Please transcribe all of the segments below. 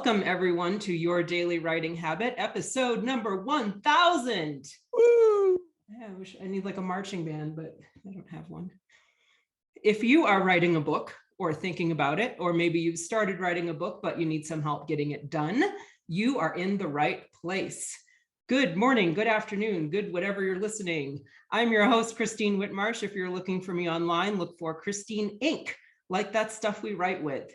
Welcome everyone to Your Daily Writing Habit, episode number 1000. Woo! Yeah, I need like a marching band, but I don't have one. If you are writing a book or thinking about it, or maybe you've started writing a book, but you need some help getting it done, you are in the right place. Good morning, good afternoon, good whatever you're listening. I'm your host, Christine Whitmarsh. If you're looking for me online, look for Christine Inc., like that stuff we write with.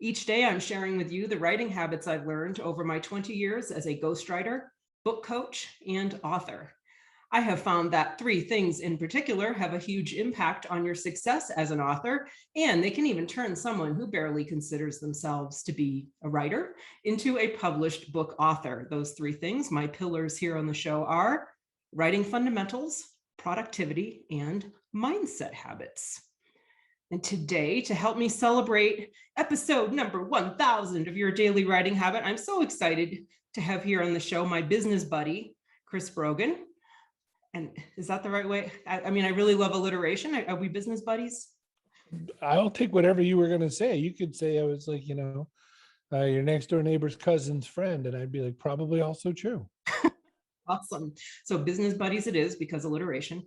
Each day, I'm sharing with you the writing habits I've learned over my 20 years as a ghostwriter, book coach, and author. I have found that three things in particular have a huge impact on your success as an author, and they can even turn someone who barely considers themselves to be a writer into a published book author. Those three things, my pillars here on the show, are writing fundamentals, productivity, and mindset habits. And today, to help me celebrate episode number 1000 of Your Daily Writing Habit, I'm so excited to have here on the show my business buddy, Chris Brogan. And is that the right way? I mean, I really love alliteration. Are we business buddies? I'll take whatever you were going to say. You could say I was like, your next door neighbor's cousin's friend. And I'd be like, probably also true. Awesome. So business buddies it is, because alliteration.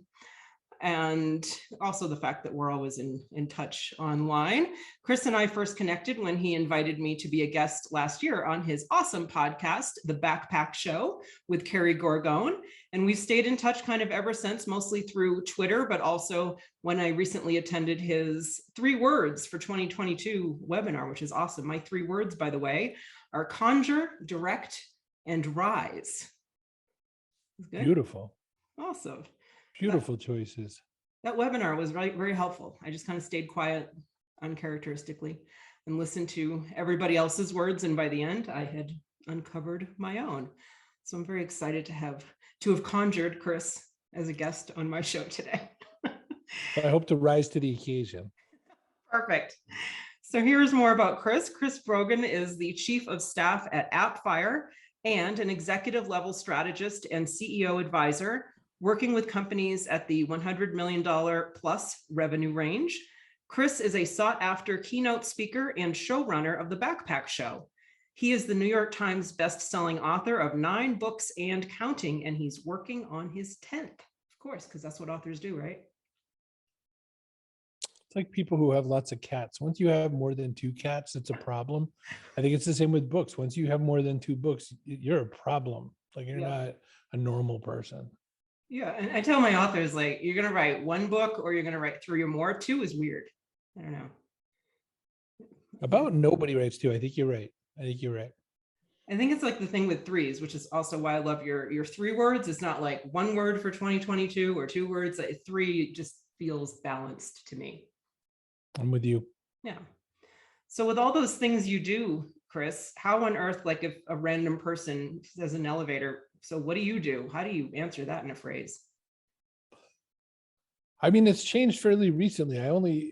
And also the fact that we're always in touch online. Chris and I first connected when he invited me to be a guest last year on his awesome podcast, The Backpack Show with Carrie Gorgone. And we've stayed in touch kind of ever since, mostly through Twitter, but also when I recently attended his 3 words for 2022 webinar, which is awesome. My 3 words, by the way, are conjure, direct, and rise. Good. Beautiful. Awesome. Beautiful choices. That webinar was very, very helpful. I just kind of stayed quiet uncharacteristically and listened to everybody else's words. And by the end, I had uncovered my own. So I'm very excited to have conjured Chris as a guest on my show today. I hope to rise to the occasion. Perfect. So here's more about Chris. Chris Brogan is the Chief of Staff at AppFire and an executive level strategist and CEO advisor, working with companies at the $100 million plus revenue range. Chris is a sought after keynote speaker and showrunner of The Backpack Show. He is the New York Times best-selling author of 9 books and counting, and he's working on his 10th, of course, because that's what authors do, right? It's like people who have lots of cats. Once you have more than 2 cats, it's a problem. I think it's the same with books. Once you have more than 2 books, you're a problem. Like you're not a normal person. Yeah, and I tell my authors, like, you're going to write 1 book or you're going to write 3 or more. 2 is weird. I don't know. About nobody writes 2. I think you're right. I think it's like the thing with 3s, which is also why I love your 3 words. It's not like 1 word for 2022 or 2 words. Like 3 just feels balanced to me. I'm with you. Yeah. So with all those things you do, Chris, how on earth, like if a random person says an elevator, so what do you do? How do you answer that in a phrase? I mean, it's changed fairly recently. I only,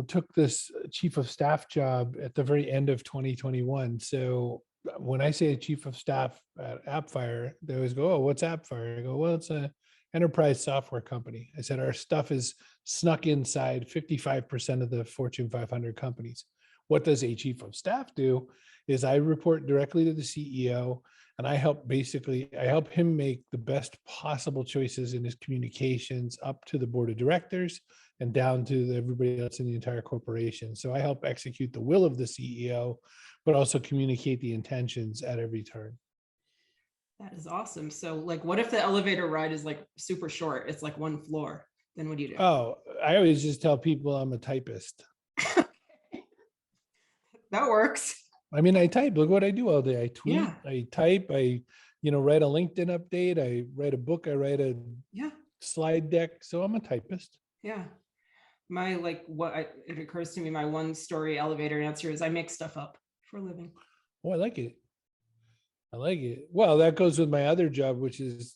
took this chief of staff job at the very end of 2021. So when I say chief of staff at AppFire, they always go, "Oh, what's AppFire?" I go, "Well, it's an enterprise software company." I said, "Our stuff is snuck inside 55% of the Fortune 500 companies." What does a chief of staff do is I report directly to the CEO, and I help him make the best possible choices in his communications up to the board of directors and down to everybody else in the entire corporation. So I help execute the will of the CEO, but also communicate the intentions at every turn. That is awesome. So like, what if the elevator ride is like super short? It's like 1 floor. Then what do you do? Oh, I always just tell people I'm a typist. That works. I mean, I type. Look what I do all day. I tweet, Yeah. I type, I write a LinkedIn update, I write a book, I write a slide deck. So I'm a typist. Yeah. It occurs to me, my 1 story elevator answer is I make stuff up for a living. Oh, I like it. Well, that goes with my other job, which is,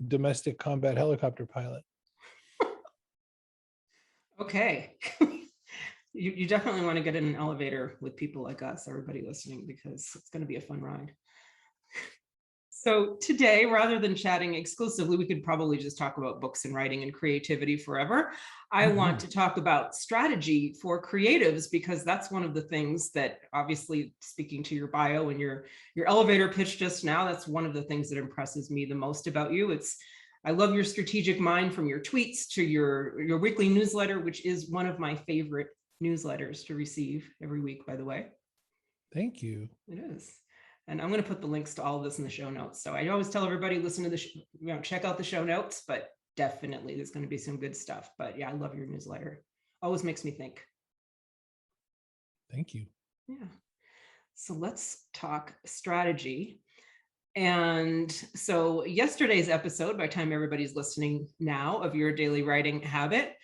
domestic combat helicopter pilot. Okay. You definitely want to get in an elevator with people like us, everybody listening, because it's going to be a fun ride. So today, rather than chatting exclusively, we could probably just talk about books and writing and creativity forever. I want to talk about strategy for creatives, because that's one of the things that, obviously, speaking to your bio and your elevator pitch just now, that's one of the things that impresses me the most about you. I love your strategic mind, from your tweets to your weekly newsletter, which is one of my favorite newsletters to receive every week, by the way. Thank you. It is. And I'm going to put the links to all of this in the show notes. So I always tell everybody, listen to check out the show notes, but definitely there's going to be some good stuff. But yeah, I love your newsletter. Always makes me think. Thank you. Yeah. So let's talk strategy. And so yesterday's episode, by the time everybody's listening now, of your daily writing habit,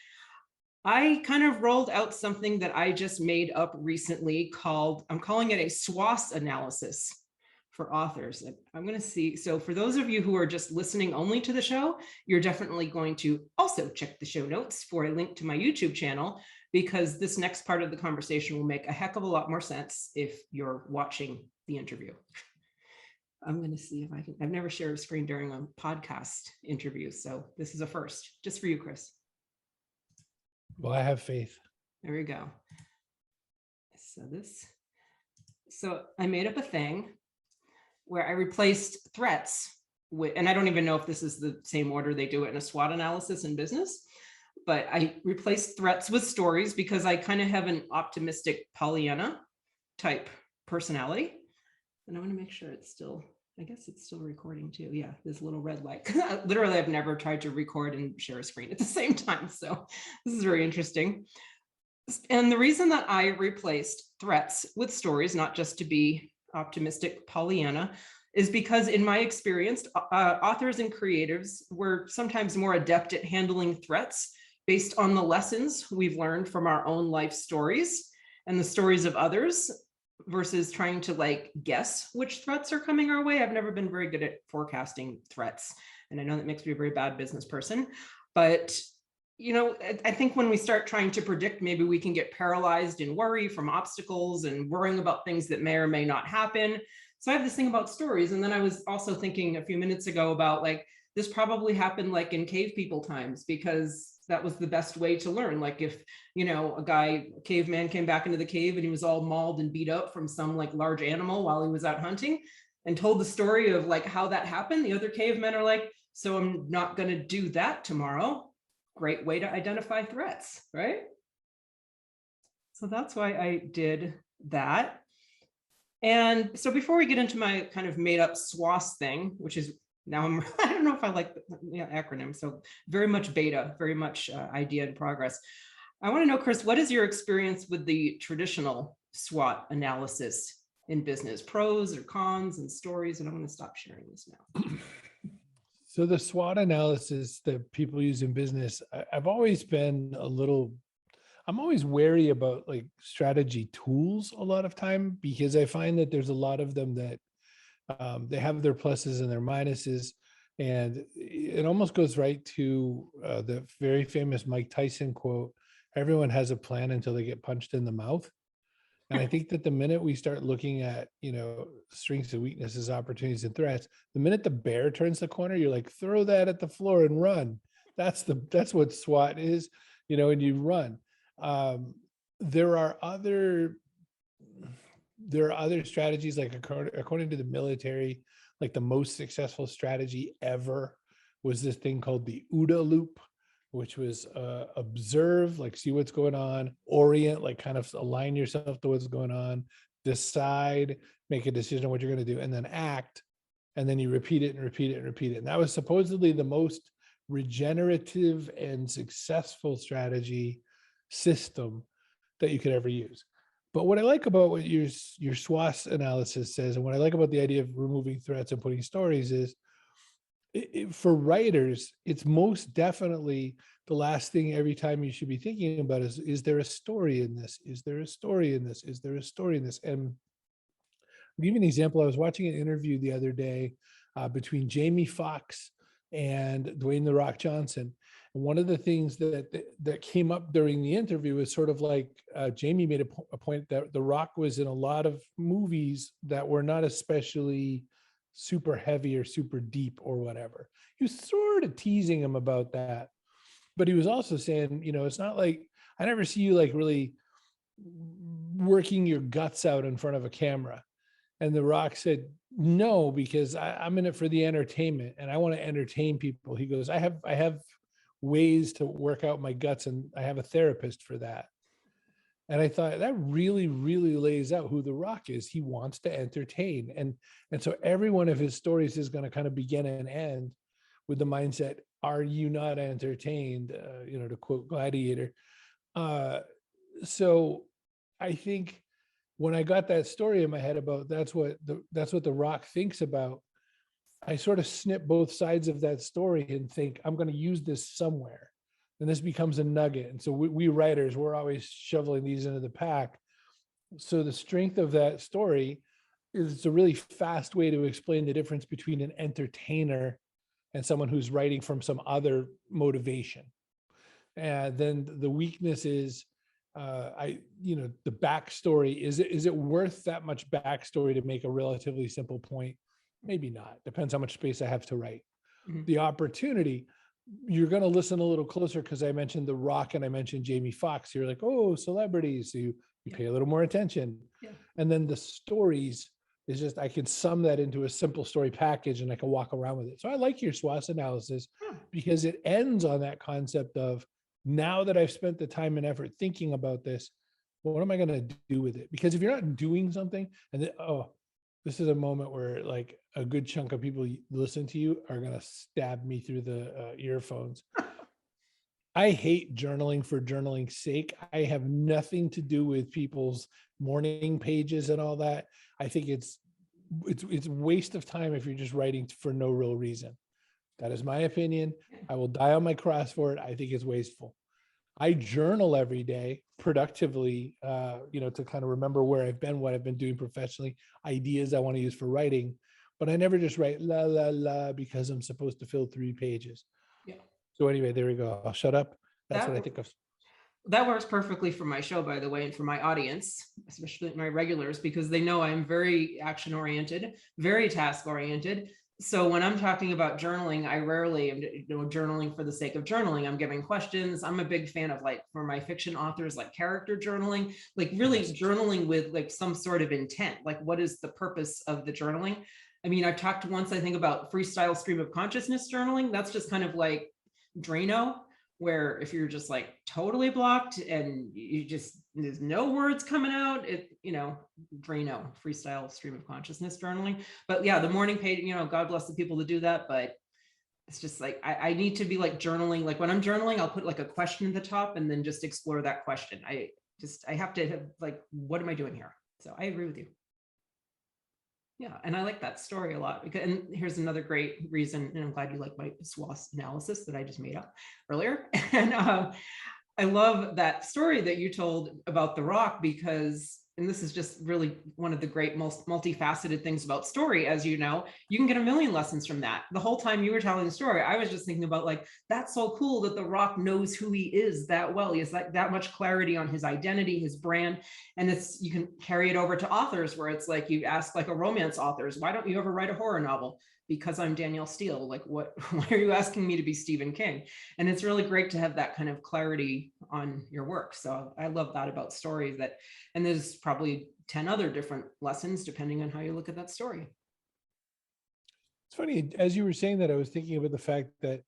I kind of rolled out something that I just made up recently I'm calling it a SWOS analysis for authors. And I'm going to see. So for those of you who are just listening only to the show, you're definitely going to also check the show notes for a link to my YouTube channel, because this next part of the conversation will make a heck of a lot more sense if you're watching the interview. I'm going to see if I've never shared a screen during a podcast interview. So this is a first, just for you, Chris. Well, I have faith. There we go. So I made up a thing where I replaced threats with, and I don't even know if this is the same order they do it in a SWOT analysis in business, but I replaced threats with stories, because I kind of have an optimistic Pollyanna type personality. And I want to make sure it's still, I guess it's still recording too. Yeah, this little red light. Literally, I've never tried to record and share a screen at the same time. So this is very interesting. And the reason that I replaced threats with stories, not just to be optimistic Pollyanna, is because in my experience, authors and creatives were sometimes more adept at handling threats based on the lessons we've learned from our own life stories and the stories of others, versus trying to guess which threats are coming our way. I've never been very good at forecasting threats, and I know that makes me a very bad business person, but I think when we start trying to predict, maybe we can get paralyzed in worry from obstacles and worrying about things that may or may not happen. So I have this thing about stories. And then I was also thinking a few minutes ago about this probably happened in cave people times, because that was the best way to learn. If, a caveman came back into the cave and he was all mauled and beat up from some large animal while he was out hunting, and told the story of how that happened, the other cavemen are so I'm not going to do that tomorrow. Great way to identify threats, right? So that's why I did that. And so before we get into my kind of made up SWOS thing, which is now I don't know if I like the acronym, so very much beta, very much idea in progress. I want to know, Chris, what is your experience with the traditional SWOT analysis in business, pros or cons and stories? And I'm going to stop sharing this now. So the SWOT analysis that people use in business, I've always been I'm always wary about strategy tools a lot of time, because I find that there's a lot of them that they have their pluses and their minuses. And it almost goes right to the very famous Mike Tyson quote, "Everyone has a plan until they get punched in the mouth." And I think that the minute we start looking at, strengths and weaknesses, opportunities and threats, the minute the bear turns the corner, you're throw that at the floor and run. That's what SWOT is, and you run. There are other strategies, according to the military, the most successful strategy ever was this thing called the OODA loop, which was observe, see what's going on, orient, kind of align yourself to what's going on, decide, make a decision on what you're going to do, and then act. And then you repeat it and repeat it and repeat it. And that was supposedly the most regenerative and successful strategy system that you could ever use. But what I like about what your SWOS analysis says, and what I like about the idea of removing threats and putting stories is, for writers, it's most definitely the last thing every time you should be thinking about is there a story in this? Is there a story in this? Is there a story in this? And I'll give you an example. I was watching an interview the other day between Jamie Foxx and Dwayne "The Rock" Johnson. And one of the things that came up during the interview is sort of Jamie made a point that The Rock was in a lot of movies that were not especially super heavy or super deep or whatever. He was sort of teasing him about that. But he was also saying, it's not like I never see you like really working your guts out in front of a camera. And The Rock said, no, because I'm in it for the entertainment and I want to entertain people. He goes, I have ways to work out my guts and I have a therapist for that. And I thought that really, really lays out who The Rock is. He wants to entertain. And so every one of his stories is going to kind of begin and end with the mindset, are you not entertained? To quote Gladiator. So I think when I got that story in my head about that's what The Rock thinks about, I sort of snip both sides of that story and think, I'm going to use this somewhere. And this becomes a nugget. And so we writers, we're always shoveling these into the pack. So the strength of that story is it's a really fast way to explain the difference between an entertainer and someone who's writing from some other motivation. And then the weakness is, the backstory. Is it worth that much backstory to make a relatively simple point? Maybe not. Depends how much space I have to write. Mhm. The opportunity, you're going to listen a little closer because I mentioned The Rock and I mentioned Jamie Foxx. You're like, oh, celebrities. So you Yeah. pay a little more attention. Yeah. And then the stories is just, I can sum that into a simple story package and I can walk around with it. So I like your SWOT analysis because it ends on that concept of, now that I've spent the time and effort thinking about this, what am I going to do with it? Because if you're not doing something and this is a moment where like a good chunk of people listen to you are going to stab me through the earphones. I hate journaling for journaling's sake. I have nothing to do with people's morning pages and all that. I think it's waste of time if you're just writing for no real reason. That is my opinion. I will die on my cross for it. I think it's wasteful. I journal every day productively, to kind of remember where I've been, what I've been doing professionally, ideas I want to use for writing, but I never just write la, la, la, because I'm supposed to fill 3 pages. Yeah. So anyway, there we go. I'll shut up. That's what I think of. That works perfectly for my show, by the way, and for my audience, especially my regulars, because they know I'm very action oriented, very task oriented. So when I'm talking about journaling, I rarely am journaling for the sake of journaling. I'm giving questions. I'm a big fan of, like, for my fiction authors, like character journaling, like really journaling with like some sort of intent. Like, what is the purpose of the journaling? I mean, I've talked once, I think, about freestyle stream of consciousness journaling. That's just kind of like Drano, where if you're just like totally blocked and you just, there's no words coming out, Drano, freestyle stream of consciousness journaling. But yeah, the morning page, God bless the people to do that. But it's just like, I need to be like journaling. Like when I'm journaling, I'll put like a question at the top and then just explore that question. I have to have like, what am I doing here? So I agree with you. Yeah, and I like that story a lot because, and here's another great reason, and I'm glad you like my SWOT analysis that I just made up earlier. And I love that story that you told about The Rock because, and this is just really one of the great, most multifaceted things about story, as you know, you can get a million lessons from that. The whole time you were telling the story, I was just thinking about like, that's so cool that The Rock knows who he is that well. He has like that much clarity on his identity, his brand. And you can carry it over to authors where it's like, you ask like a romance authors, why don't you ever write a horror novel? Because I'm Danielle Steele. Like, why are you asking me to be Stephen King? And it's really great to have that kind of clarity on your work. So I love that about stories and there's probably 10 other different lessons depending on how you look at that story. It's funny, as you were saying that, I was thinking about the fact that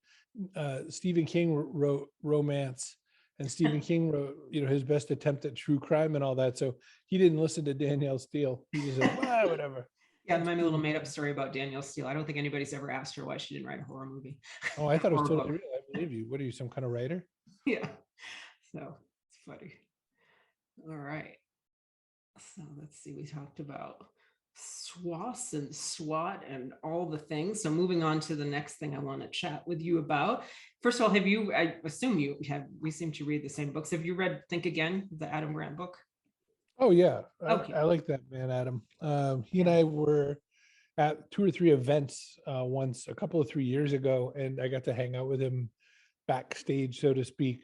Stephen King wrote romance and Stephen King wrote, his best attempt at true crime and all that. So he didn't listen to Danielle Steele. He just said, whatever. Yeah, my little made up story about Danielle Steele. I don't think anybody's ever asked her why she didn't write a horror movie. Oh, I thought it was totally real. I believe you. What are you, some kind of writer? Yeah. So it's funny. All right. So let's see. We talked about SWOS and SWOT and all the things. So moving on to the next thing I want to chat with you about. First of all, I assume we seem to read the same books. Have you read Think Again, the Adam Grant book? Oh yeah. Okay. I like that man, Adam. He and I were at 2 or 3 events once a couple of 3 years ago, and I got to hang out with him backstage, so to speak,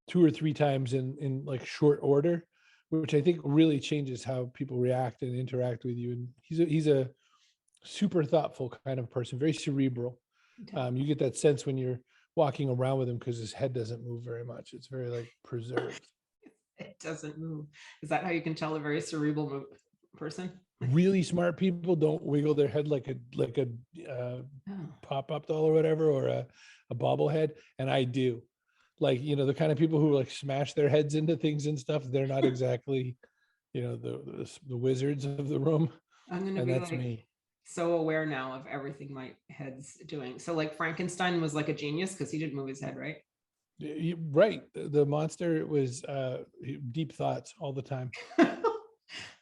2 or 3 times in like short order, which I think really changes how people react and interact with you. And he's a super thoughtful kind of person, very cerebral. Okay. You get that sense when you're walking around with him because his head doesn't move very much. It's very like preserved. It doesn't move. Is that how you can tell a very cerebral person? Really smart people don't wiggle their head like a Oh. pop-up doll or whatever, or a bobblehead, and I do. Like, the kind of people who like smash their heads into things and stuff, they're not exactly, the wizards of the room, I'm going to and be that's like me. so aware now of everything my head's doing. So like Frankenstein was like a genius because he didn't move his head, right? Right. The monster was deep thoughts all the time.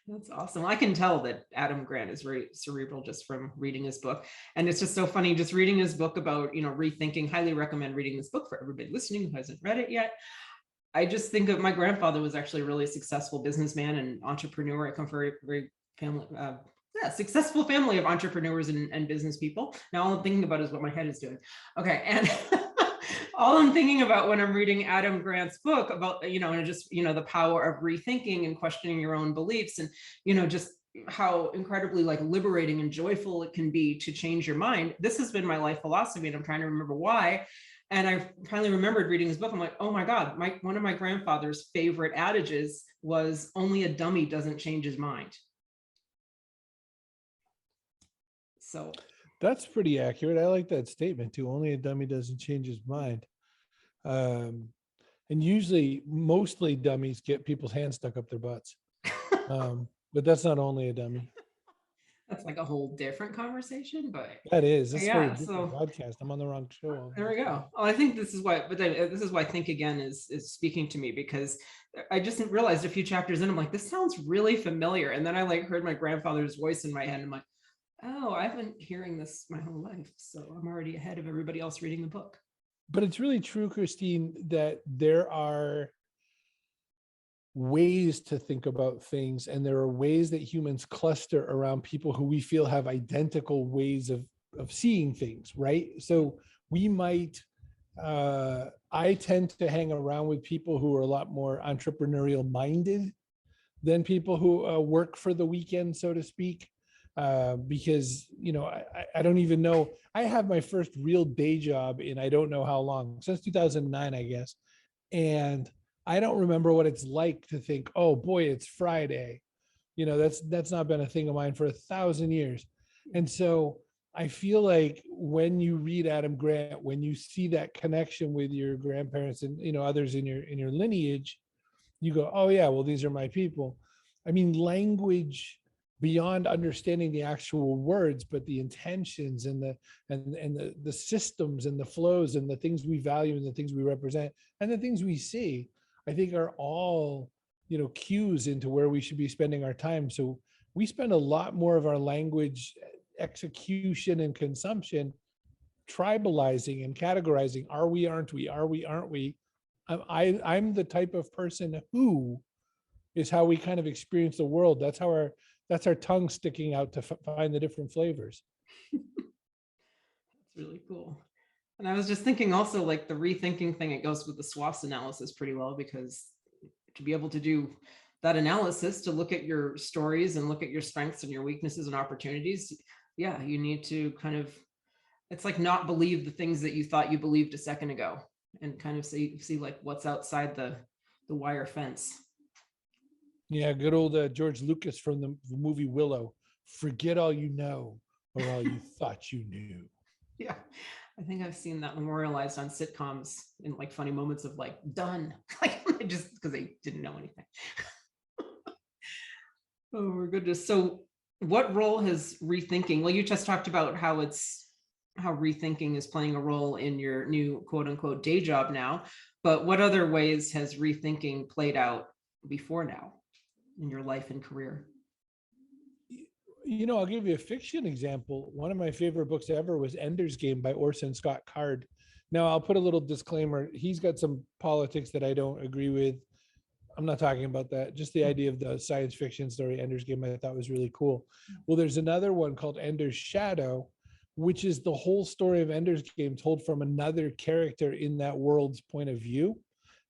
That's awesome. I can tell that Adam Grant is very cerebral just from reading his book. And it's just so funny just reading his book about, rethinking. Highly recommend reading this book for everybody listening who hasn't read it yet. I just think of my grandfather was actually a really successful businessman and entrepreneur. I come from a very family, successful family of entrepreneurs and business people. Now all I'm thinking about is what my head is doing. Okay. And all I'm thinking about when I'm reading Adam Grant's book about, and just, the power of rethinking and questioning your own beliefs and, just how incredibly like liberating and joyful it can be to change your mind. This has been my life philosophy and I'm trying to remember why. And I finally remembered reading his book. I'm like, oh my God, one of my grandfather's favorite adages was only a dummy doesn't change his mind. So that's pretty accurate. I like that statement too. Only a dummy doesn't change his mind. And usually, mostly dummies get people's hands stuck up their butts. But that's not only a dummy. That's like a whole different conversation, but that is. This is why yeah. you're doing So a podcast. I'm on the wrong show. there we go. Well, I think this is why, but this is why Think Again is speaking to me, because I just realized a few chapters in, I'm like, this sounds really familiar. And then I like heard my grandfather's voice in my head. And I'm like, oh, I've been hearing this my whole life. So I'm already ahead of everybody else reading the book. But it's really true, Christine, that there are ways to think about things, and there are ways that humans cluster around people who we feel have identical ways of seeing things, right? So we might, I tend to hang around with people who are a lot more entrepreneurial minded than people who work for the weekend, so to speak. Because, I don't even know. I have my first real day job in I don't know how long, since 2009, I guess. And I don't remember what it's like to think, oh boy, it's Friday. That's not been a thing of mine for 1,000 years. And so I feel like when you read Adam Grant, when you see that connection with your grandparents and others in your lineage, you go, oh yeah, well, these are my people. I mean, language beyond understanding the actual words, but the intentions and the systems and the flows and the things we value and the things we represent and the things we see, I think are all, cues into where we should be spending our time. So we spend a lot more of our language execution and consumption tribalizing and categorizing. Are we, aren't we? Are we, aren't we? I'm the type of person who is how we kind of experience the world. That's our tongue sticking out to find the different flavors. That's really cool. And I was just thinking also like the rethinking thing, it goes with the SWOT analysis pretty well, because to be able to do that analysis, to look at your stories and look at your strengths and your weaknesses and opportunities, yeah, you need to kind of, it's like not believe the things that you thought you believed a second ago and kind of see like what's outside the wire fence. Yeah, good old George Lucas from the movie Willow. Forget all you know or all you thought you knew. Yeah, I think I've seen that memorialized on sitcoms in like funny moments of like done, like just because they didn't know anything. Oh, my goodness. So what role has rethinking, well, you just talked about how rethinking is playing a role in your new quote unquote day job now, but what other ways has rethinking played out before now in your life and career? I'll give you a fiction example. One of my favorite books ever was Ender's Game by Orson Scott Card. Now, I'll put a little disclaimer. He's got some politics that I don't agree with. I'm not talking about that. Just the idea of the science fiction story, Ender's Game, I thought was really cool. Well, there's another one called Ender's Shadow, which is the whole story of Ender's Game told from another character in that world's point of view.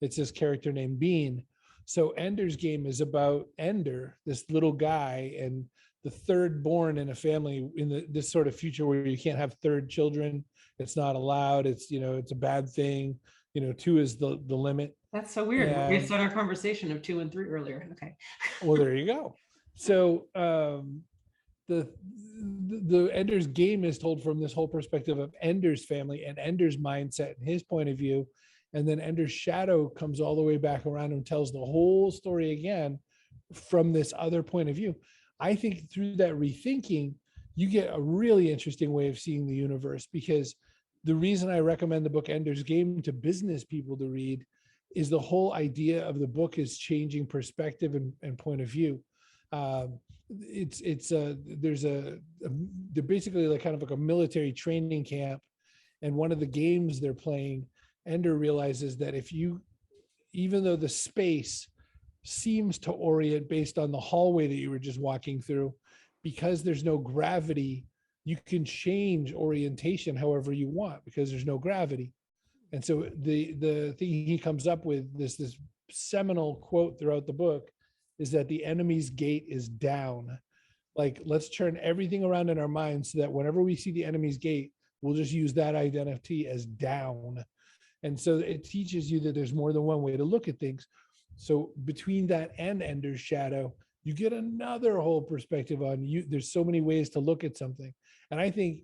It's this character named Bean. So Ender's Game is about Ender, this little guy, and the third born in a family in this sort of future where you can't have third children. It's not allowed. It's, it's a bad thing. 2 is the limit. That's so weird. Based on our conversation of 2 and 3 earlier. Okay. Well, there you go. So the Ender's Game is told from this whole perspective of Ender's family and Ender's mindset and his point of view. And then Ender's shadow comes all the way back around and tells the whole story again from this other point of view. I think through that rethinking, you get a really interesting way of seeing the universe, because the reason I recommend the book Ender's Game to business people to read is the whole idea of the book is changing perspective and point of view. They're basically like kind of like a military training camp, and one of the games they're playing, Ender realizes that even though the space seems to orient based on the hallway that you were just walking through, because there's no gravity, you can change orientation however you want because there's no gravity. And so the thing he comes up with, this seminal quote throughout the book, is that the enemy's gate is down. Like, let's turn everything around in our minds so that whenever we see the enemy's gate, we'll just use that identity as down. And so it teaches you that there's more than one way to look at things. So between that and Ender's shadow, you get another whole perspective on you. There's so many ways to look at something. And I think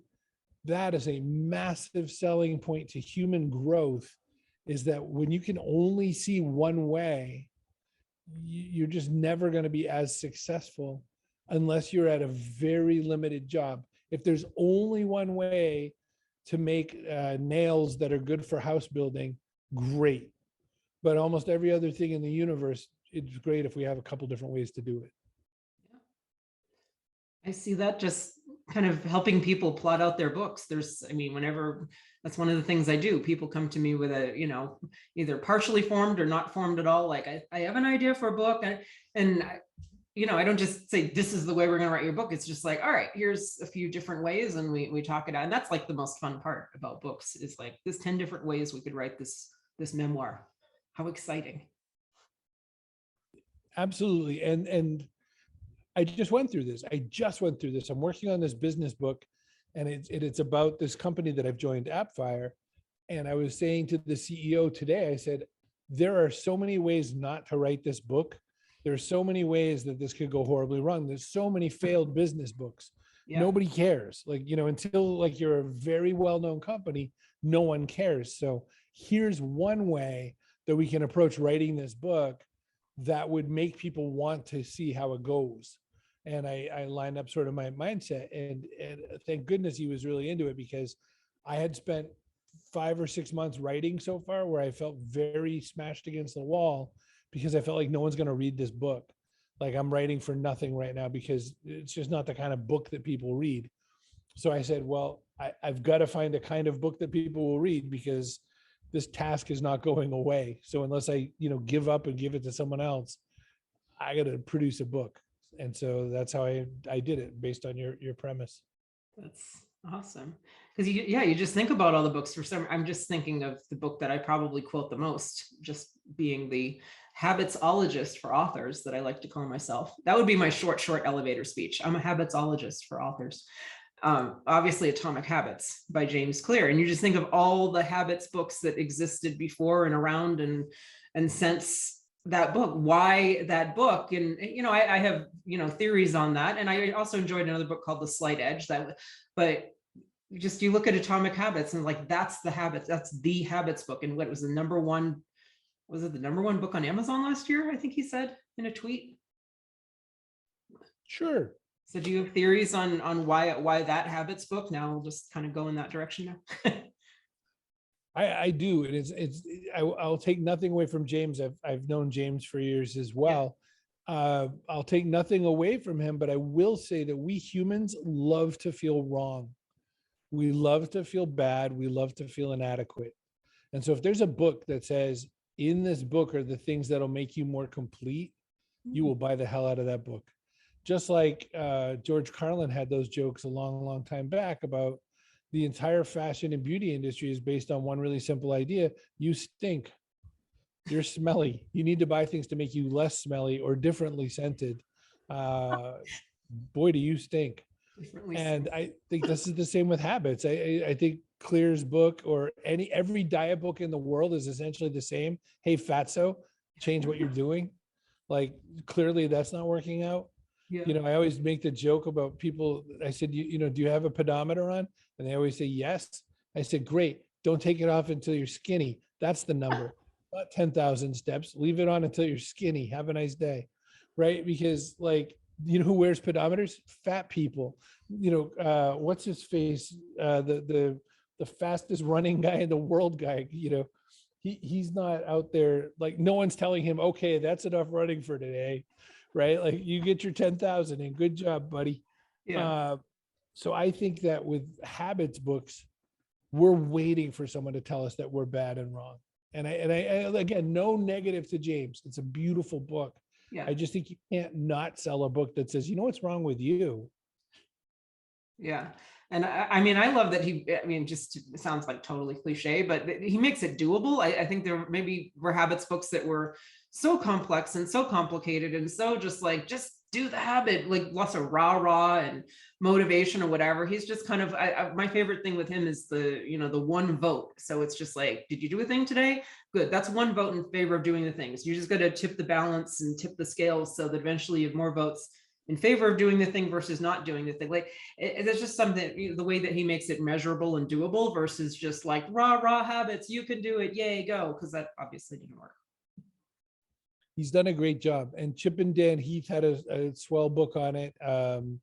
that is a massive selling point to human growth, is that when you can only see one way, you're just never going to be as successful unless you're at a very limited job. If there's only one way to make nails that are good for house building, great. But almost every other thing in the universe, it's great if we have a couple different ways to do it. I see that just kind of helping people plot out their books. Whenever, that's one of the things I do. People come to me with either partially formed or not formed at all. Like, I have an idea for a book, and I don't just say, this is the way we're going to write your book. It's just like, all right, here's a few different ways, and we talk it out. And that's like the most fun part about books, is like, there's 10 different ways we could write this memoir. How exciting. Absolutely. And I just went through this. I'm working on this business book, and it's about this company that I've joined, Appfire. And I was saying to the CEO today, I said, there are so many ways not to write this book. There are so many ways that this could go horribly wrong. There's so many failed business books. Yeah. Nobody cares. Until you're a very well-known company, no one cares. So here's one way that we can approach writing this book that would make people want to see how it goes. And I lined up sort of my mindset, and thank goodness he was really into it, because I had spent 5 or 6 months writing so far where I felt very smashed against the wall, because I felt like no one's going to read this book. Like, I'm writing for nothing right now because it's just not the kind of book that people read. So I said, well, I've got to find a kind of book that people will read, because this task is not going away. So unless I, give up and give it to someone else, I got to produce a book. And so that's how I did it, based on your premise. That's awesome. Because you just think about all the books. I'm just thinking of the book that I probably quote the most, just being the habitsologist for authors, that I like to call myself. That would be my short elevator speech. I'm a habitsologist for authors. Obviously Atomic Habits by James Clear. And you just think of all the habits books that existed before and around and since that book. Why that book? And I have theories on that. And I also enjoyed another book called The Slight Edge. But you look at Atomic Habits and that's the habits book. And what was the number one? Was it the number one book on Amazon last year? I think he said in a tweet. Sure. So do you have theories on why that habits book? Now we'll just kind of go in that direction now. I do. And I'll take nothing away from James. I've known James for years as well. Yeah. I'll take nothing away from him, but I will say that we humans love to feel wrong. We love to feel bad. We love to feel inadequate. And so if there's a book that says, in this book are the things that'll make you more complete, you will buy the hell out of that book. Just like George Carlin had those jokes a long time back about the entire fashion and beauty industry is based on one really simple idea. You stink. You're smelly. You need to buy things to make you less smelly or differently scented. boy, do you stink. Differently And so. I think this is the same with habits. I think Clear's book, or every diet book in the world, is essentially the same. Hey, fatso, change what you're doing. Like, clearly that's not working out. Yeah. I always make the joke about people. I said, do you have a pedometer on? And they always say yes. I said, great. Don't take it off until you're skinny. That's the number. Not 10,000 steps. Leave it on until you're skinny. Have a nice day. Right? Because, like, who wears pedometers? Fat people. What's his face? The fastest running guy in the world guy, he's not out there. Like, no one's telling him, okay, that's enough running for today. Right? Like, you get your 10,000 and good job, buddy. Yeah. So I think that with habits books, we're waiting for someone to tell us that we're bad and wrong. And again, no negative to James. It's a beautiful book. Yeah. I just think you can't not sell a book that says, what's wrong with you? Yeah. And I mean, I love that just it sounds like totally cliche, but he makes it doable. I think there maybe were habits books that were so complex and so complicated and so just do the habit, like lots of rah and motivation or whatever. He's just kind of, my favorite thing with him is the one vote. So it's just like, did you do a thing today? Good. That's one vote in favor of doing the things. You just got to tip the balance and tip the scales so that eventually you have more votes in favor of doing the thing versus not doing the thing. Like, there's just something, the way that he makes it measurable and doable versus just like rah habits, you can do it, yay, go, because that obviously didn't work. He's done a great job. And Chip and Dan Heath had a swell book on it. Trying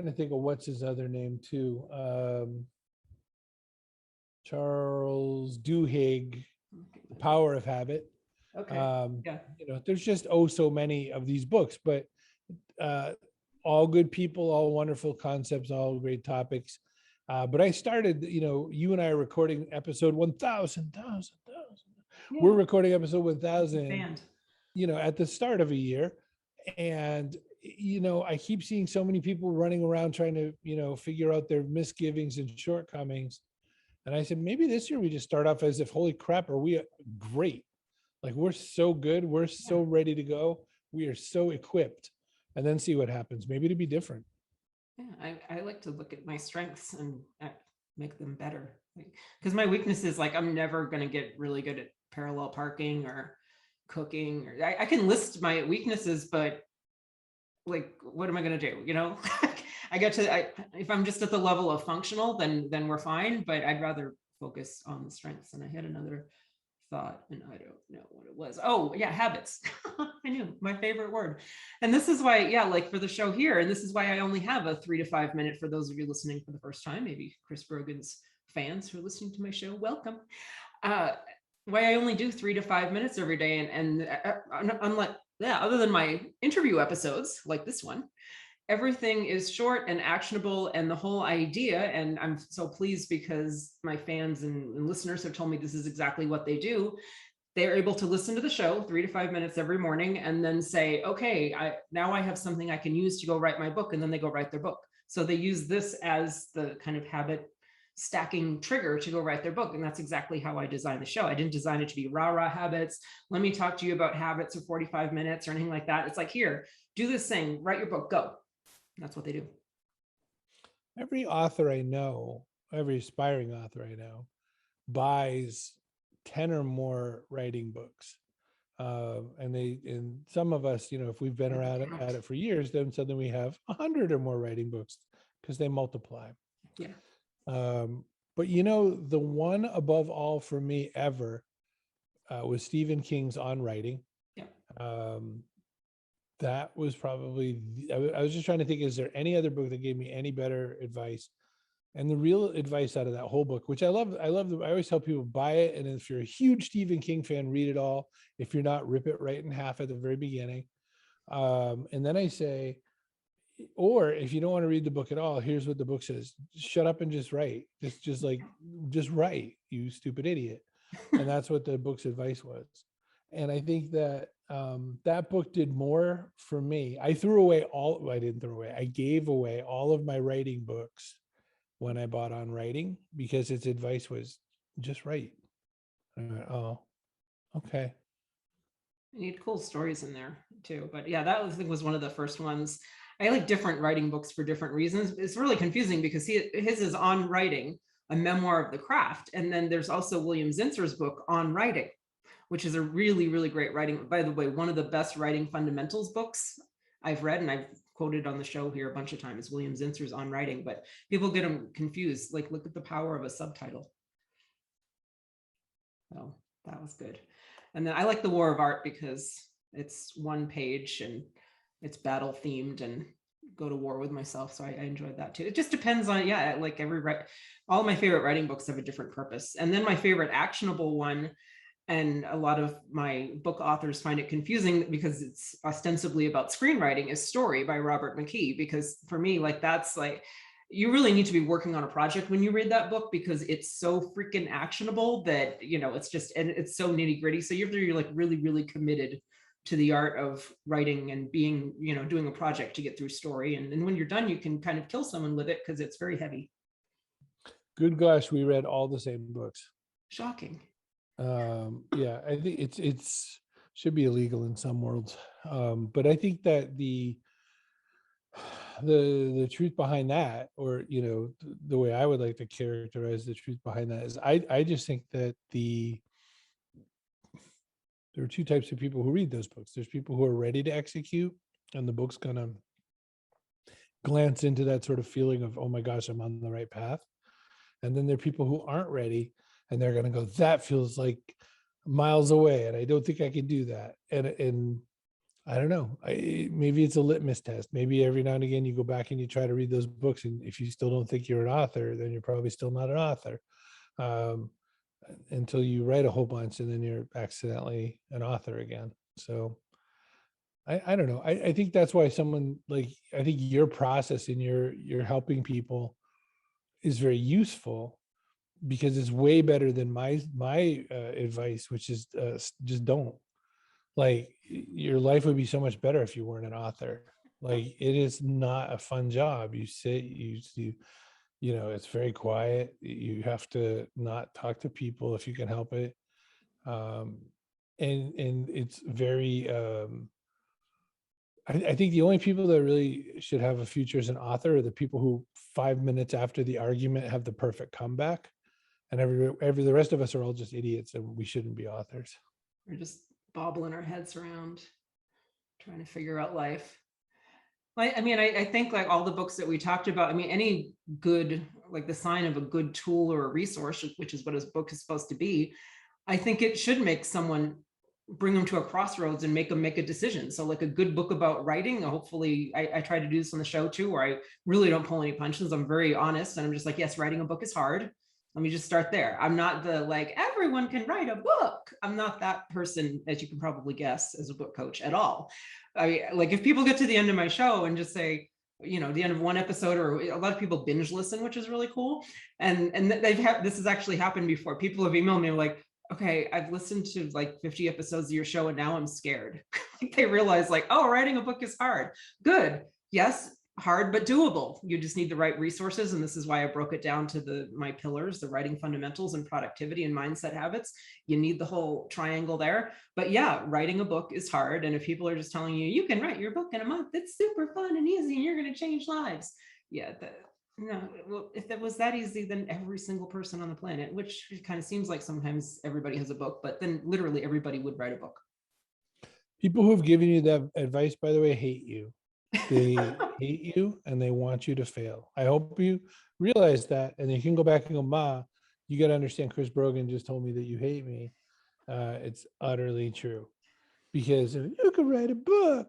to think of what's his other name too. Charles Duhigg, The Power of Habit. Okay. Yeah. There's just so many of these books, but all good people, all wonderful concepts, all great topics. But I started, you and I are recording episode 1,000. Yeah. We're recording episode 1,000, at the start of a year. And, I keep seeing so many people running around trying to, figure out their misgivings and shortcomings. And I said, maybe this year we just start off as if, holy crap, are we great? Like, we're so good. We're so ready to go. We are so equipped. And then see what happens. Maybe it'd be different. Yeah, I like to look at my strengths and make them better. Because my weakness is like, I'm never going to get really good at parallel parking or cooking. Or I can list my weaknesses, but like, what am I going to do? If I'm just at the level of functional, then we're fine. But I'd rather focus on the strengths. And I had another thought, and I don't know what it was. Oh yeah, habits. I knew, my favorite word. And this is why, like for the show here, and this is why I only have a 3 to 5 minute, for those of you listening for the first time, maybe Chris Brogan's fans who are listening to my show, welcome. Why I only do 3 to 5 minutes every day, and unlike other than my interview episodes like this one, everything is short and actionable, and the whole idea, and I'm so pleased because my fans and listeners have told me this is exactly what they do. They're able to listen to the show 3 to 5 minutes every morning and then say, okay, now I have something I can use to go write my book, and then they go write their book. So they use this as the kind of habit stacking trigger to go write their book. And that's exactly how I designed the show. I didn't design it to be rah habits. Let me talk to you about habits for 45 minutes or anything like that. It's like, here, do this thing, write your book, go. That's what they do. Every author I know, every aspiring author I know, buys 10 or more writing books. And some of us, if we've been around at it for years, then suddenly we have 100 or more writing books because they multiply. Yeah. But the one above all for me ever was Stephen King's On Writing. Yeah. That was probably, I was just trying to think, is there any other book that gave me any better advice? And the real advice out of that whole book, which I love, I always tell people, buy it. And if you're a huge Stephen King fan, read it all. If you're not, rip it right in half at the very beginning. And then I say, or if you don't want to read the book at all, here's what the book says: shut up and just write. Just write, you stupid idiot. And that's what the book's advice was. And I think that that book did more for me. I didn't throw away. I gave away all of my writing books when I bought On Writing, because its advice was just write. And I went, oh, okay. You need cool stories in there too. But yeah, that was one of the first ones. I like different writing books for different reasons. It's really confusing because his is on writing, a memoir of the craft. And then there's also William Zinser's book on writing, which is a really, really great writing. By the way, one of the best writing fundamentals books I've read, and I've quoted on the show here a bunch of times, William Zinser's On Writing, but people get them confused. Like, look at the power of a subtitle. So that was good. And then I like The War of Art because it's one page and it's battle themed and go to war with myself. So I enjoyed that too. It just depends on, yeah, like all of my favorite writing books have a different purpose. And then my favorite actionable one, and a lot of my book authors find it confusing because it's ostensibly about screenwriting, is Story by Robert McKee. Because for me, like, that's like, you really need to be working on a project when you read that book, because it's so freaking actionable that, you know, it's just, and it's so nitty gritty. So you're like really, really committed to the art of writing and being, you know, doing a project to get through Story. And when you're done, you can kind of kill someone with it because it's very heavy. Good gosh, we read all the same books. Shocking. Yeah, I think it's should be illegal in some worlds. But I think that the truth behind that, or, you know, the way I would like to characterize the truth behind that, is I just think that there are two types of people who read those books. There's people who are ready to execute, and the book's gonna glance into that sort of feeling of, oh my gosh, I'm on the right path. And then there are people who aren't ready, and they're gonna go, that feels like miles away, and I don't think I can do that. And I don't know. Maybe it's a litmus test. Maybe every now and again you go back and you try to read those books, and if you still don't think you're an author, then you're probably still not an author, until you write a whole bunch, and then you're accidentally an author again. So I don't know. I think that's why someone like, I think your process and you're helping people is very useful, because it's way better than my advice, which is just don't. Like, your life would be so much better if you weren't an author. Like, it is not a fun job. You sit, you know, it's very quiet. You have to not talk to people if you can help it. And it's very, I think the only people that really should have a future as an author are the people who 5 minutes after the argument have the perfect comeback. And the rest of us are all just idiots, and we shouldn't be authors. We're just bobbling our heads around trying to figure out life. I mean, I think like all the books that we talked about, I mean, any good, like the sign of a good tool or a resource, which is what a book is supposed to be, I think it should make someone, bring them to a crossroads and make them make a decision. So like a good book about writing, hopefully I try to do this on the show too, where I really don't pull any punches. I'm very honest, and I'm just like, yes, writing a book is hard. Let me just start there. I'm not the like, everyone can write a book. I'm not that person, as you can probably guess, as a book coach at all. I mean, like, if people get to the end of my show and just say, you know, the end of one episode, or a lot of people binge listen, which is really cool. And this has actually happened before. People have emailed me like, okay, I've listened to like 50 episodes of your show and now I'm scared. They realize like, oh, writing a book is hard. Good. Yes, hard, but doable. You just need the right resources. And this is why I broke it down to my pillars, the writing fundamentals and productivity and mindset habits. You need the whole triangle there. But yeah, writing a book is hard. And if people are just telling you, you can write your book in a month, it's super fun and easy and you're going to change lives. Yeah, no, well, if that was that easy, then every single person on the planet, which it kind of seems like sometimes everybody has a book, but then literally everybody would write a book. People who have given you that advice, by the way, hate you. They hate you and they want you to fail. I hope you realize that, and you can go back and go, Ma, you got to understand, Chris Brogan just told me that you hate me. It's utterly true, because if you could write a book,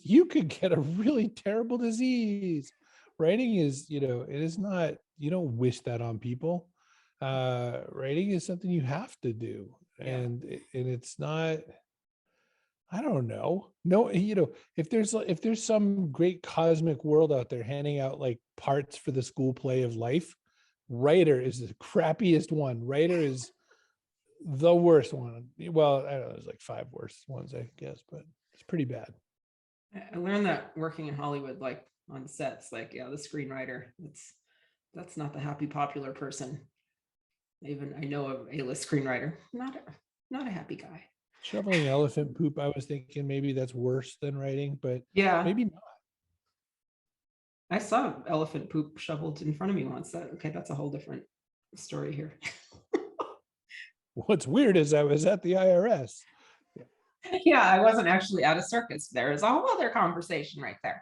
you could get a really terrible disease. Writing is, you know, it is not, you don't wish that on people. Writing is something you have to do. Yeah. And it's not, I don't know. No, you know, if there's some great cosmic world out there handing out like parts for the school play of life, writer is the crappiest one. Writer is the worst one. Well, I don't know, there's like 5 worse ones, I guess, but it's pretty bad. I learned that working in Hollywood, like on sets, like, yeah, the screenwriter, that's not the happy popular person. Even I know of A-list screenwriter, not a happy guy. Shoveling elephant poop, I was thinking maybe that's worse than writing, but Yeah, maybe not. I saw elephant poop shoveled in front of me once. Okay, that's a whole different story here. What's weird is I was at the IRS. Yeah, I wasn't actually at a circus. There is a whole other conversation right there.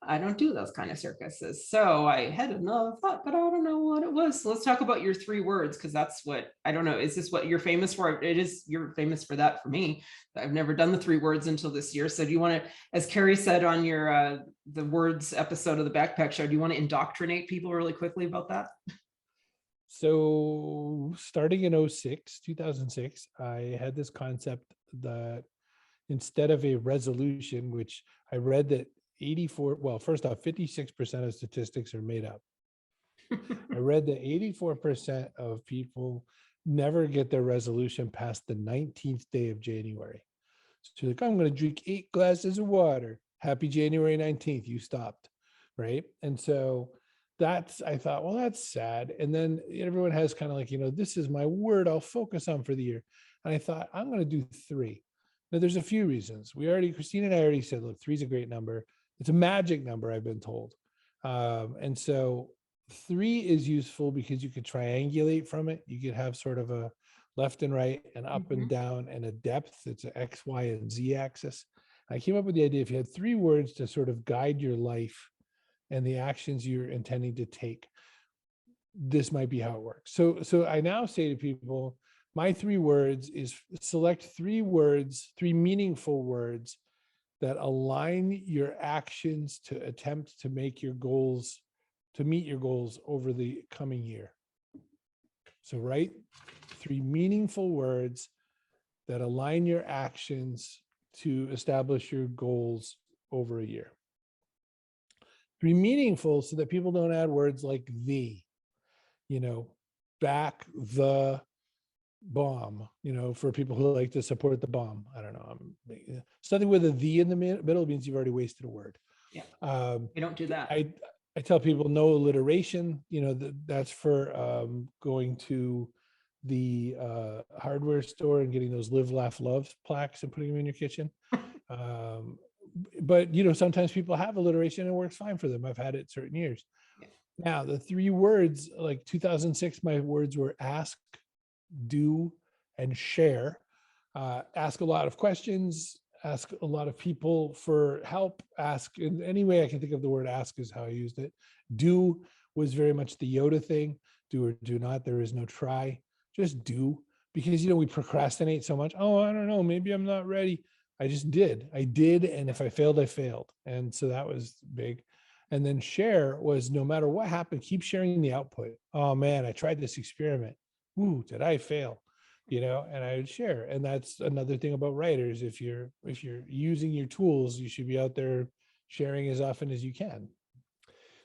I don't do those kind of circuses. So I had another thought, but I don't know what it was. So let's talk about your 3 words, because that's what, I don't know, is this what you're famous for? It is, you're famous for that for me. I've never done the 3 words until this year. So do you want to, as Carrie said on your the words episode of the Backpack Show, do you want to indoctrinate people really quickly about that? So starting in 2006, I had this concept that instead of a resolution, which I read that 84, well, first off, 56% of statistics are made up. I read that 84% of people never get their resolution past the 19th day of January. So you're like, I'm going to drink 8 glasses of water. Happy January 19th. You stopped. Right. And so I thought, well, that's sad. And then everyone has kind of like, this is my word I'll focus on for the year. And I thought, I'm going to do 3. Now, there's a few reasons. Christine and I already said, look, 3 is a great number. It's a magic number, I've been told. And so 3 is useful because you could triangulate from it. You could have sort of a left and right and up and down and a depth. It's an X, Y, and Z axis. I came up with the idea if you had 3 words to sort of guide your life and the actions you're intending to take, this might be how it works. So I now say to people, my 3 words is select 3 words, 3 meaningful words that align your actions to attempt to make your goals, to meet your goals over the coming year. So write 3 meaningful words that align your actions to establish your goals over a year. 3 meaningful so that people don't add words like the, back the bomb, for people who like to support the bomb. I don't know. Something with a the in the middle means you've already wasted a word. Yeah. You don't do that. I tell people no alliteration, that's for going to the hardware store and getting those live, laugh, love plaques and putting them in your kitchen. But sometimes people have alliteration and it works fine for them. I've had it certain years. Yeah. Now the 3 words, like 2006, my words were ask, do, and share. Ask a lot of questions, ask a lot of people for help, ask in any way I can think of. The word ask is how I used it. Do was very much the Yoda thing. Do or do not, there is no try, just do. Because we procrastinate so much. Oh, I don't know, maybe I'm not ready. I did, and if I failed, I failed. And so that was big. And then share was no matter what happened, keep sharing the output. Oh man, I tried this experiment. Ooh, did I fail? And I would share. And that's another thing about writers. If you're using your tools, you should be out there sharing as often as you can.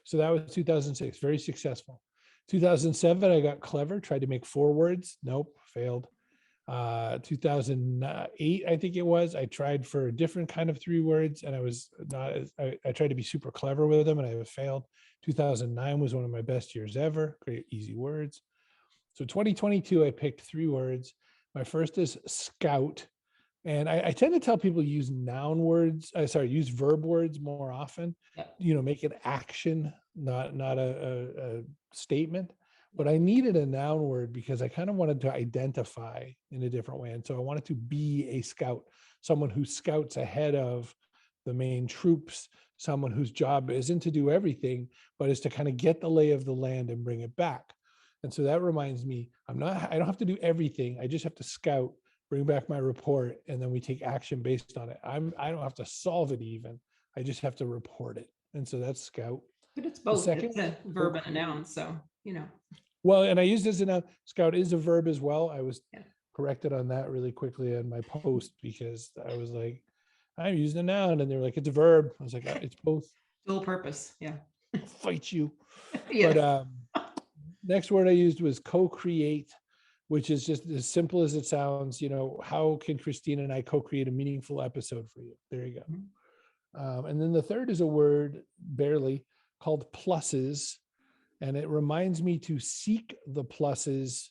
So that was 2006, very successful. 2007, I got clever, tried to make 4 words. Nope, failed. 2008, I think it was, I tried for a different kind of 3 words and I was not, I tried to be super clever with them and I failed. 2009 was one of my best years ever. Great, easy words. So 2022, I picked 3 words. My first is scout. And I tend to tell people use use verb words more often, make an action, not a statement. But I needed a noun word because I kind of wanted to identify in a different way. And so I wanted to be a scout, someone who scouts ahead of the main troops, someone whose job isn't to do everything, but is to kind of get the lay of the land and bring it back. And so that reminds me, I don't have to do everything. I just have to scout, bring back my report, and then we take action based on it. I don't have to solve it even. I just have to report it. And so that's scout. But it's both. It's a verb and a noun. So, Well, and I used as a noun. Scout is a verb as well. I was corrected on that really quickly in my post because I was like, I used a noun and they're like, it's a verb. I was like, it's both. Dual purpose. Yeah. I'll fight you. Yeah. But next word I used was co-create, which is just as simple as it sounds. How can Christina and I co-create a meaningful episode for you? There you go. And then the third is a word, barely, called pluses. And it reminds me to seek the pluses.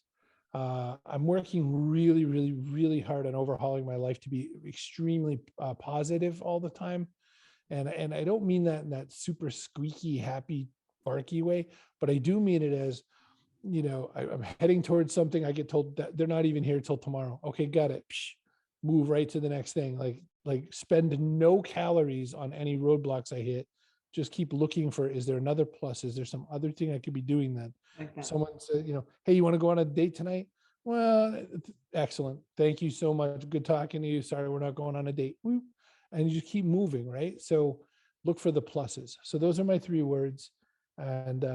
I'm working really, really, really hard on overhauling my life to be extremely positive all the time. And I don't mean that in that super squeaky, happy, barky way, but I do mean it as, I'm heading towards something. I get told that they're not even here till tomorrow. Okay, got it. Psh, move right to the next thing. Like spend no calories on any roadblocks I hit. Just keep looking for, is there another plus? Is there some other thing I could be doing then? Like that. Someone said, hey, you want to go on a date tonight? Well, excellent. Thank you so much. Good talking to you. Sorry, we're not going on a date. Whoop. And you just keep moving, right? So look for the pluses. So those are my 3 words. And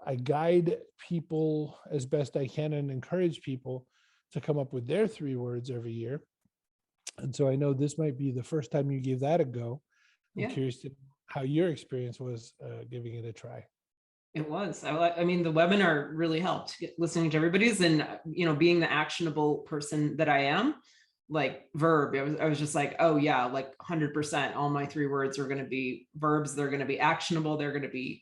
I guide people as best I can and encourage people to come up with their 3 words every year. And so I know this might be the first time you gave that a go. I'm curious to how your experience was giving it a try. It was. I mean, the webinar really helped listening to everybody's, and, being the actionable person that I am, like verb, I was just like, oh yeah, like 100%. All my 3 words are going to be verbs. They're going to be actionable. They're going to be,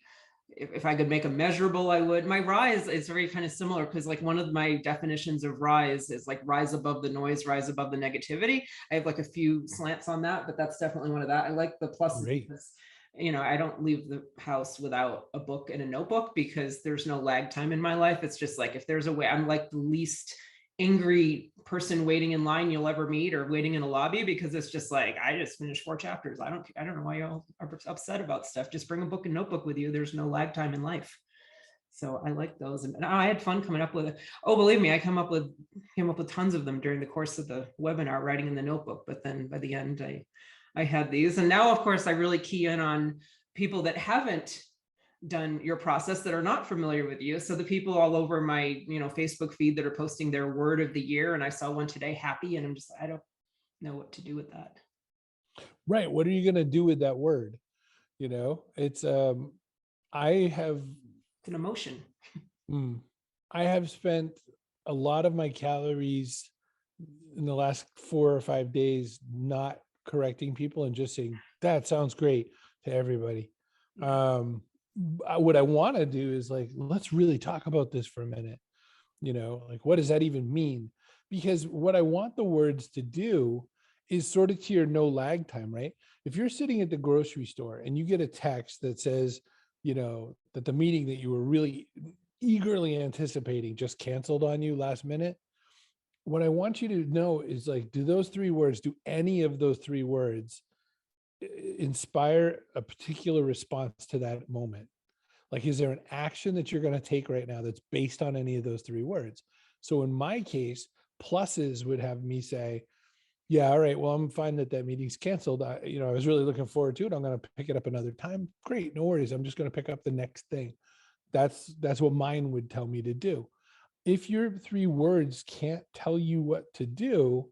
if I could make them measurable, I would. My rise is very kind of similar, because like one of my definitions of rise is like rise above the noise, rise above the negativity. I have like a few slants on that, but that's definitely one of that. I like the pluses. Because, I don't leave the house without a book and a notebook, because there's no lag time in my life. It's just like, if there's a way, I'm like the least angry person waiting in line you'll ever meet, or waiting in a lobby, because it's just like, I just finished 4 chapters. I don't know why y'all are upset about stuff. Just bring a book and notebook with you. There's no lag time in life. So I like those. And I had fun coming up with it. Oh, believe me, I came up with tons of them during the course of the webinar, writing in the notebook. But then by the end, I had these. And now, of course, I really key in on people that haven't done your process, that are not familiar with you. So the people all over my, Facebook feed that are posting their word of the year. And I saw one today, happy. And I'm just, I don't know what to do with that. Right. What are you going to do with that word? It's, I have, it's an emotion. I have spent a lot of my calories in the last 4 or 5 days not correcting people and just saying, that sounds great to everybody. What I want to do is like, let's really talk about this for a minute. Like, what does that even mean? Because what I want the words to do is sort of to your no lag time, right? If you're sitting at the grocery store and you get a text that says, that the meeting that you were really eagerly anticipating just canceled on you last minute, what I want you to know is like, do those 3 words, do any of those 3 words inspire a particular response to that moment? Like, is there an action that you're going to take right now that's based on any of those 3 words? So in my case, pluses would have me say, yeah, all right, well, I'm fine that meeting's canceled. I was really looking forward to it. I'm going to pick it up another time. Great, no worries. I'm just going to pick up the next thing. That's what mine would tell me to do. If your 3 words can't tell you what to do,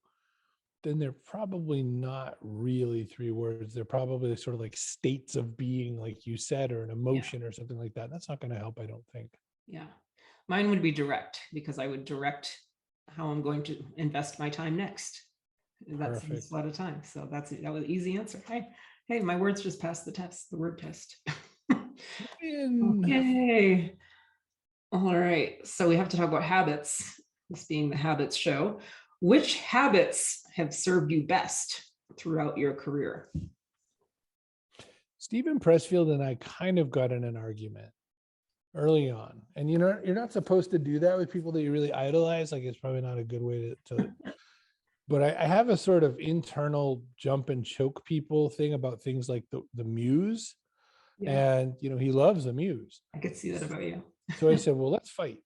then they're probably not really 3 words. They're probably sort of like states of being, like you said, or an emotion or something like that. That's not going to help, I don't think. Yeah. Mine would be direct, because I would direct how I'm going to invest my time next. That saves a lot of time. So that was an easy answer. Hey, my words just passed the test, the word test. Yay. All right. So we have to talk about habits, this being the habits show. Which habits have served you best throughout your career? Stephen Pressfield and I kind of got in an argument early on. And you're not supposed to do that with people that you really idolize. Like, it's probably not a good way to but I have a sort of internal jump and choke people thing about things like the muse. And he loves the muse. I could see that about you. So I said, well, let's fight.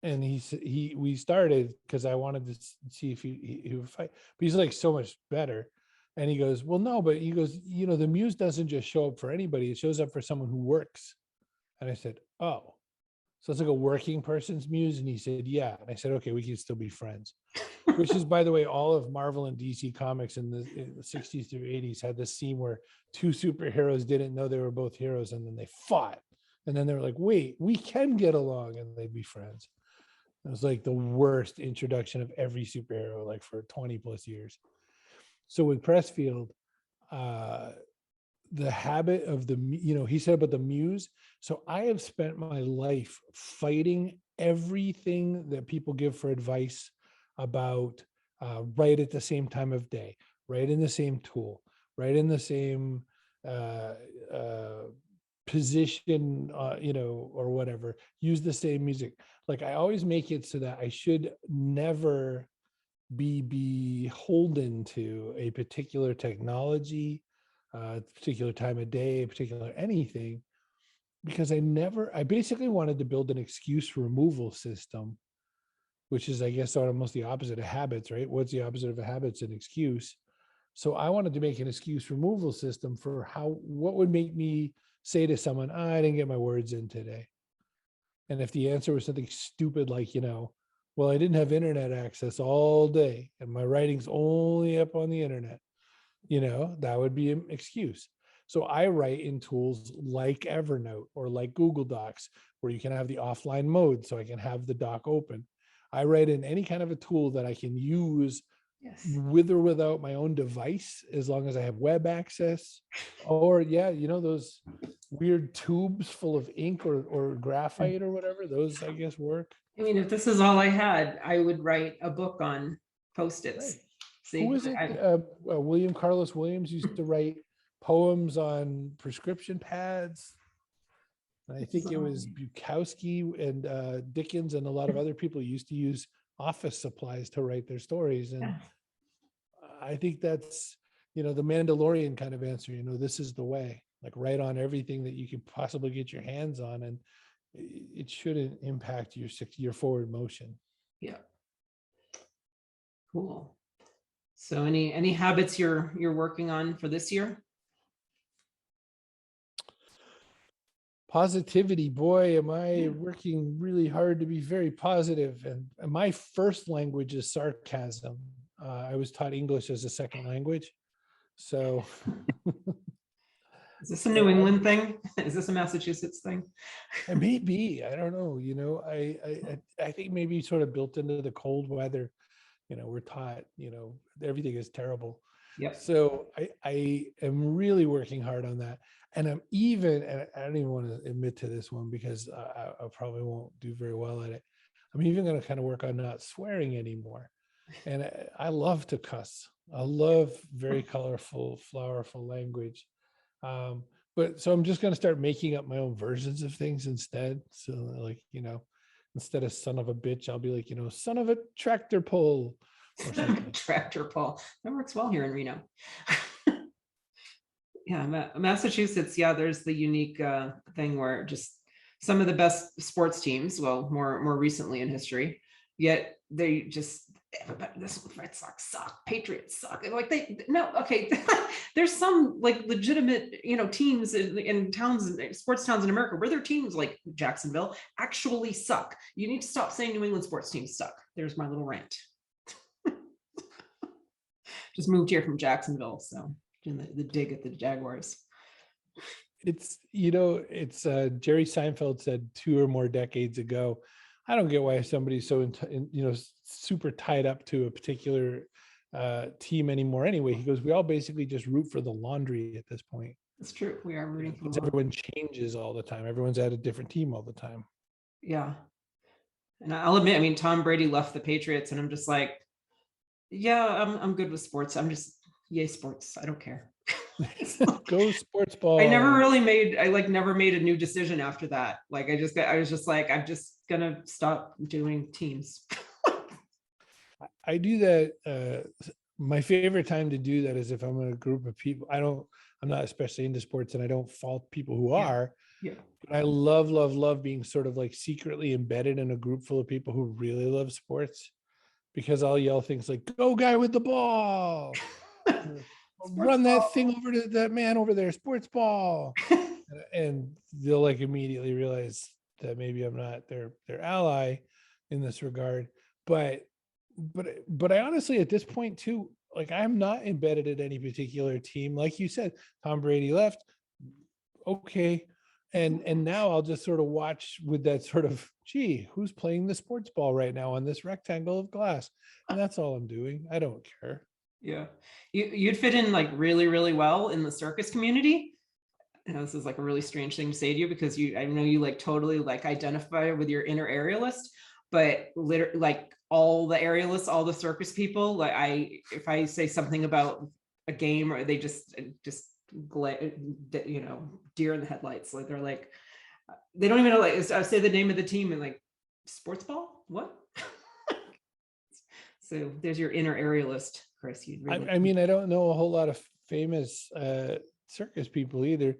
And we started because I wanted to see if he would fight, but he's like so much better. And he goes, well, no, but he goes, the muse doesn't just show up for anybody. It shows up for someone who works. And I said, oh, so it's like a working person's muse? And he said, yeah. And I said, okay, we can still be friends. Which is, by the way, all of Marvel and DC comics in the 60s through 80s had this scene where 2 superheroes didn't know they were both heroes, and then they fought. And then they were like, wait, we can get along, and they'd be friends. It was like the worst introduction of every superhero, like for 20 plus years. So with Pressfield, the habit of he said about the muse. So I have spent my life fighting everything that people give for advice about write at the same time of day, write in the same tool, write in the same uh, uh, position, or whatever, use the same music. Like I always make it so that I should never be beholden to a particular technology, particular time of day, particular anything, because I basically wanted to build an excuse removal system, which is, I guess, almost the opposite of habits, right? What's the opposite of a habit? It's an excuse. So I wanted to make an excuse removal system for what would make me say to someone, I didn't get my words in today. And if the answer was something stupid like, well, I didn't have internet access all day and my writing's only up on the internet, that would be an excuse. So I write in tools like Evernote or like Google Docs, where you can have the offline mode so I can have the doc open. I write in any kind of a tool that I can use with or without my own device, as long as I have web access. Or those weird tubes full of ink or graphite or whatever, those I guess work. I mean, if this is all I had, I would write a book on Post-its. Right. See, Who is it? William Carlos Williams used to write poems on prescription pads. I think it was Bukowski and Dickens and a lot of other people used to use office supplies to write their stories. And I think that's, the Mandalorian kind of answer, this is the way, like write on everything that you could possibly get your hands on, and it shouldn't impact your forward motion. Yeah. Cool. So any habits you're working on for this year? Positivity, boy, am I working really hard to be very positive. And my first language is sarcasm. I was taught English as a second language. So is this a New England thing? Is this a Massachusetts thing? It may be, I don't know. I think maybe sort of built into the cold weather, we're taught, everything is terrible. Yep. So I am really working hard on that. And and I don't even want to admit to this one because I probably won't do very well at it. I'm even going to kind of work on not swearing anymore. And I love to cuss. I love very colorful, flowerful language. But so I'm just going to start making up my own versions of things instead. So like, instead of son of a bitch, I'll be like, son of a tractor pull. Tractor pull. That works well here in Reno. Yeah, Massachusetts. Yeah, there's the unique thing where just some of the best sports teams, well, more recently in history, yet they just, this Red Sox suck, Patriots suck. Like there's some like legitimate, teams in towns, sports towns in America where their teams like Jacksonville actually suck. You need to stop saying New England sports teams suck. There's my little rant. Just moved here from Jacksonville, so doing the dig at the Jaguars. It's Jerry Seinfeld said 2 or more decades ago, I don't get why somebody's so super tied up to a particular team anymore. Anyway, he goes, we all basically just root for the laundry at this point. It's true. We are rooting for because everyone changes all the time. Everyone's at a different team all the time. Yeah. And I'll admit, I mean, Tom Brady left the Patriots and I'm just like, yeah, I'm good with sports. I'm just, yay sports. I don't care. Go sports ball. I never made a new decision after that. Like I was just like, I'm just gonna stop doing teams. I do that. My favorite time to do that is if I'm in a group of people. I'm not especially into sports and I don't fault people who are. Yeah. But I love being sort of like secretly embedded in a group full of people who really love sports, because I'll yell things like, go guy with the ball. Run that thing over to that man over there, sports ball. And they'll like immediately realize that maybe I'm not their ally in this regard. But I honestly, at this point too, like I'm not embedded at any particular team. Like you said, Tom Brady left. Okay. And now I'll just sort of watch with that sort of, gee, who's playing the sports ball right now on this rectangle of glass? And that's all I'm doing. I don't care. Yeah. You'd fit in like really, really well in the circus community. And this is like a really strange thing to say to you, because I know you like totally like identify with your inner aerialist, but literally like all the aerialists, all the circus people, like if I say something about a game, or they just deer in the headlights. Like they're like, they don't even know, like I say the name of the team and like, sports ball, what? So there's your inner aerialist, Chris. You'd really I mean, I don't know a whole lot of famous circus people either.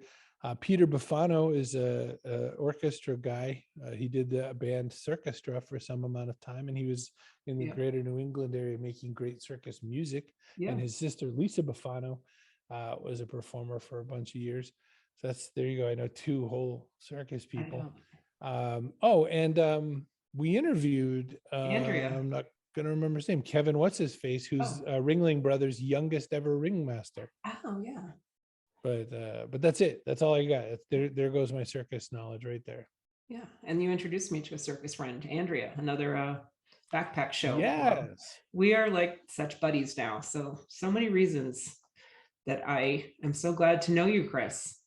Peter Buffano is a orchestra guy. He did the band Circustra for some amount of time, and he was in the greater New England area making great circus music. Yeah. And his sister Lisa Buffano was a performer for a bunch of years. So there you go. I know two whole circus people. We interviewed Andrea. I'm not going to remember his name. Kevin, what's his face, who's Ringling Brothers' youngest ever ringmaster. Oh yeah. But that's it. That's all I got. There goes my circus knowledge right there. Yeah, and you introduced me to a circus friend, Andrea, another backpack show. Yes, we are like such buddies now. So many reasons that I am so glad to know you, Chris.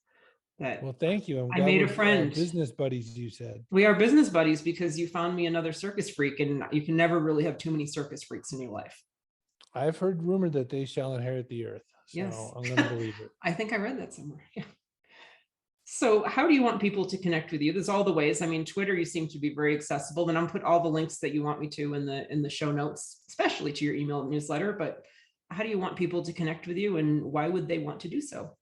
Well, thank you. I made a friend. Business buddies, you said. We are business buddies because you found me another circus freak, and you can never really have too many circus freaks in your life. I've heard rumor that they shall inherit the earth. So yes. I'm going to believe it. I think I read that somewhere. Yeah. So how do you want people to connect with you? There's all the ways. I mean, Twitter, you seem to be very accessible, and I'll put all the links that you want me to in the show notes, especially to your email newsletter. But how do you want people to connect with you, and why would they want to do so?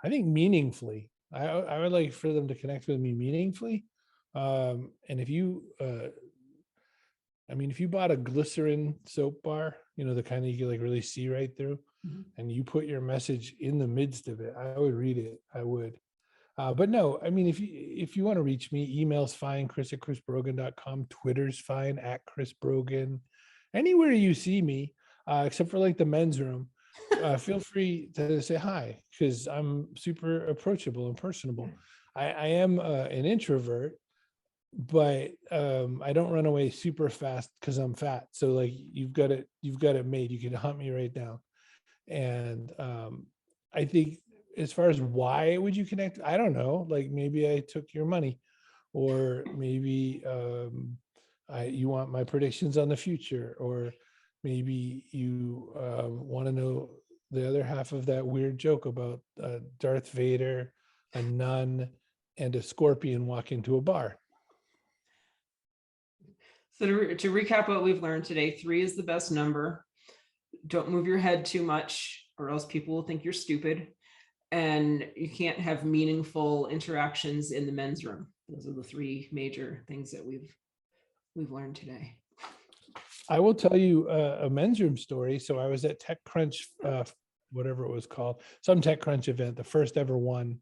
I think meaningfully. I would like for them to connect with me meaningfully. And if you, if you bought a glycerin soap bar, the kind that you can like really see right through, and you put your message in the midst of it, I would read it. I would. But no, I mean, if you want to reach me, email's fine, chris@chrisbrogan.com, Twitter's fine, @chrisbrogan. Anywhere you see me, except for like the men's room, feel free to say hi, because I'm super approachable and personable. I am an introvert, but I don't run away super fast because I'm fat. So like you've got it made. You can hunt me right down. And I think as far as why would you connect, I don't know. Like maybe I took your money, or maybe you want my predictions on the future, or maybe you want to know the other half of that weird joke about Darth Vader, a nun, and a scorpion walk into a bar. So to recap what we've learned today, 3 is the best number. Don't move your head too much, or else people will think you're stupid. And you can't have meaningful interactions in the men's room. Those are the 3 major things that we've learned today. I will tell you a men's room story. So I was at TechCrunch, whatever it was called, some TechCrunch event, the first ever one.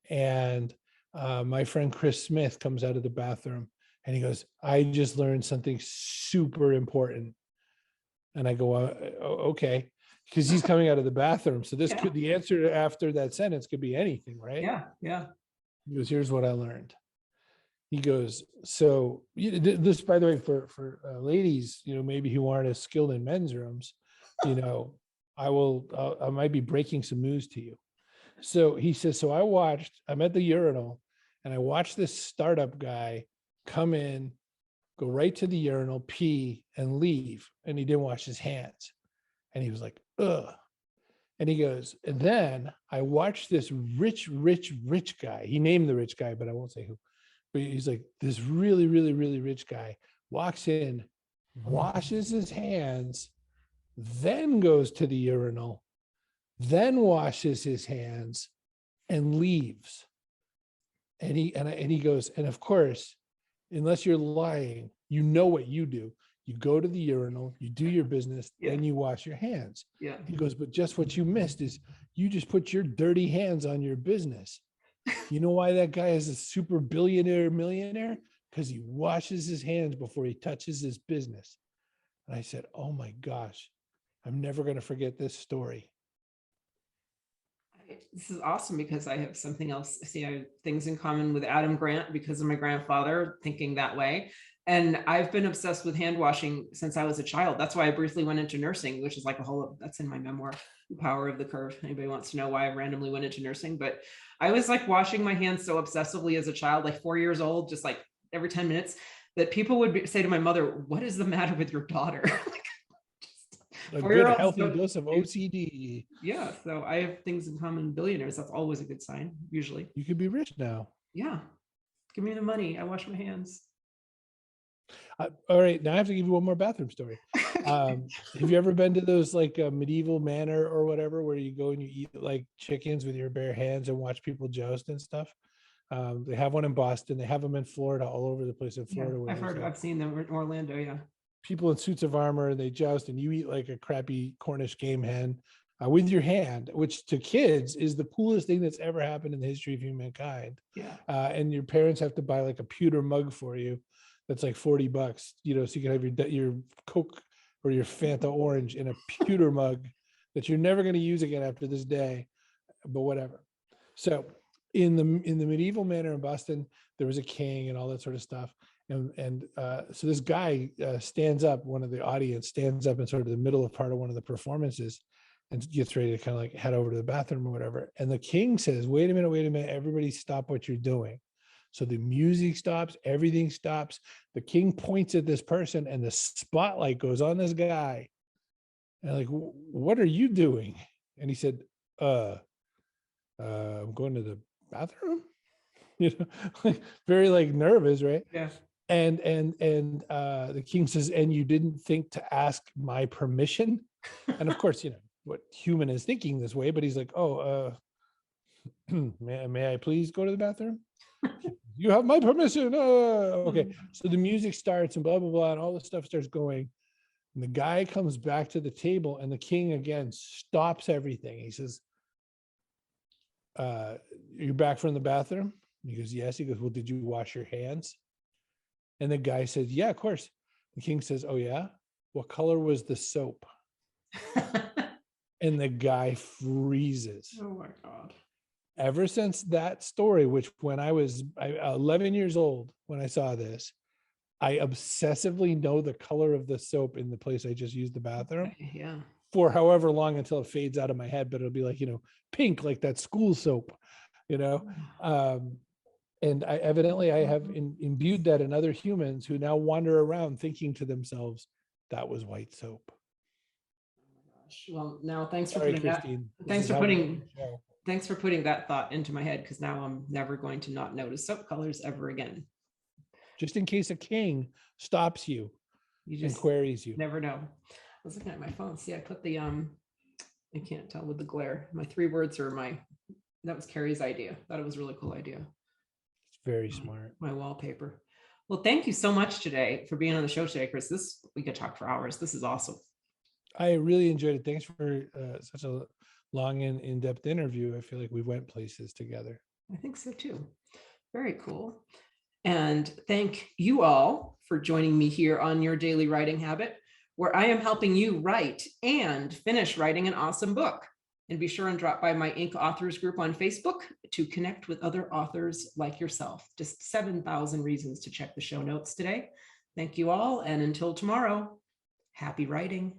And my friend Chris Smith comes out of the bathroom and he goes, "I just learned something super important." And I go, "Okay," because he's coming out of the bathroom. So this could, the answer after that sentence could be anything, right? Yeah. He goes, "Here's what I learned." He goes, "So this, by the way, for ladies, maybe who aren't as skilled in men's rooms, I might be breaking some news to you." So he says, "So I'm at the urinal, and I watched this startup guy come in, go right to the urinal, pee, and leave, and he didn't wash his hands." And he was like, "Ugh." And he goes, "And then I watched this rich guy." He named the rich guy, but I won't say who. But he's like, this really, really, really rich guy walks in, washes his hands, then goes to the urinal, then washes his hands and leaves. And he goes, "And of course, unless you're lying, you know what you do. You go to the urinal, you do your business, then you wash your hands." Yeah. He goes, "But just what you missed is you just put your dirty hands on your business. You know why that guy is a super billionaire millionaire? Because he washes his hands before he touches his business." And I said, "Oh my gosh, I'm never going to forget this story." This is awesome because I have something else. I have things in common with Adam Grant because of my grandfather thinking that way. And I've been obsessed with hand washing since I was a child. That's why I briefly went into nursing, which is like that's in my memoir, The Power of the Curve. Anybody wants to know why I randomly went into nursing? But I was like washing my hands so obsessively as a child, like 4 years old, just like every 10 minutes, that people would say to my mother, "What is the matter with your daughter?" A Four-year-olds good healthy don't dose of do- OCD. Yeah, so I have things in common with billionaires. That's always a good sign, usually. You could be rich now. Yeah, give me the money. I wash my hands. All right, now I have to give you one more bathroom story. Have you ever been to those like medieval manor or whatever, where you go and you eat like chickens with your bare hands and watch people joust and stuff? They have one in Boston. They have them in Florida, all over the place in Yeah, Florida. Where there's, like, I've seen them in Orlando. Yeah. people in suits of armor, and they joust, and you eat like a crappy Cornish game hen with your hand, which to kids is the coolest thing that's ever happened in the history of humankind. Yeah. And your parents have to buy like a pewter mug for you that's like $40, you know, so you can have your Coke or your Fanta orange in a pewter mug that you're never going to use again after this day, but whatever. So in the medieval manor in Boston, there was a king and all that sort of stuff. And so this guy stands up, one of the audience stands up in sort of the middle of part of one of the performances and gets ready to kind of like head over to the bathroom or whatever. And the king says, wait a minute, everybody stop what you're doing. So the music stops, everything stops. The king points at this person and the spotlight goes on this guy. And like, what are you doing? And he said, I'm going to the bathroom. You know, like very like nervous, right? Yeah. And the king says, and you didn't think to ask my permission? And of course, you know what human is thinking this way, but he's like, oh, may I please go to the bathroom? You have my permission. Okay. So the music starts and blah, blah, blah, and all this stuff starts going. And the guy comes back to the table, and the king again stops everything. He says, you're back from the bathroom? And he goes, yes. He goes, well, did you wash your hands? And the guy says, yeah, of course. The king says, oh yeah? What color was the soap? And the guy freezes. Oh my God. Ever since that story, which when I was 11 years old, when I saw this, I obsessively know the color of the soap in the place I just used the bathroom. Okay, yeah. For however long until it fades out of my head, but it'll be like, you know, pink, like that school soap, you know? And I have imbued that in other humans who now wander around thinking to themselves, that was white soap. Well, now thanks for Sorry, putting Christine. that. Thanks for putting that thought into my head, because now I'm never going to not notice soap colors ever again. Just in case a king stops you and queries you. Never know. I was looking at my phone. See, I put the I can't tell with the glare. My 3 words are that was Carrie's idea. Thought it was a really cool idea. It's very smart. My wallpaper. Well, thank you so much today for being on the show today, Chris. We could talk for hours. This is awesome. I really enjoyed it. Thanks for such a long and in-depth interview. I feel like we went places together. I think so too. Very cool. And thank you all for joining me here on Your Daily Writing Habit, where I am helping you write and finish writing an awesome book. And be sure and drop by my Inc. Authors group on Facebook to connect with other authors like yourself. Just 7,000 reasons to check the show notes today. Thank you all. And until tomorrow, happy writing.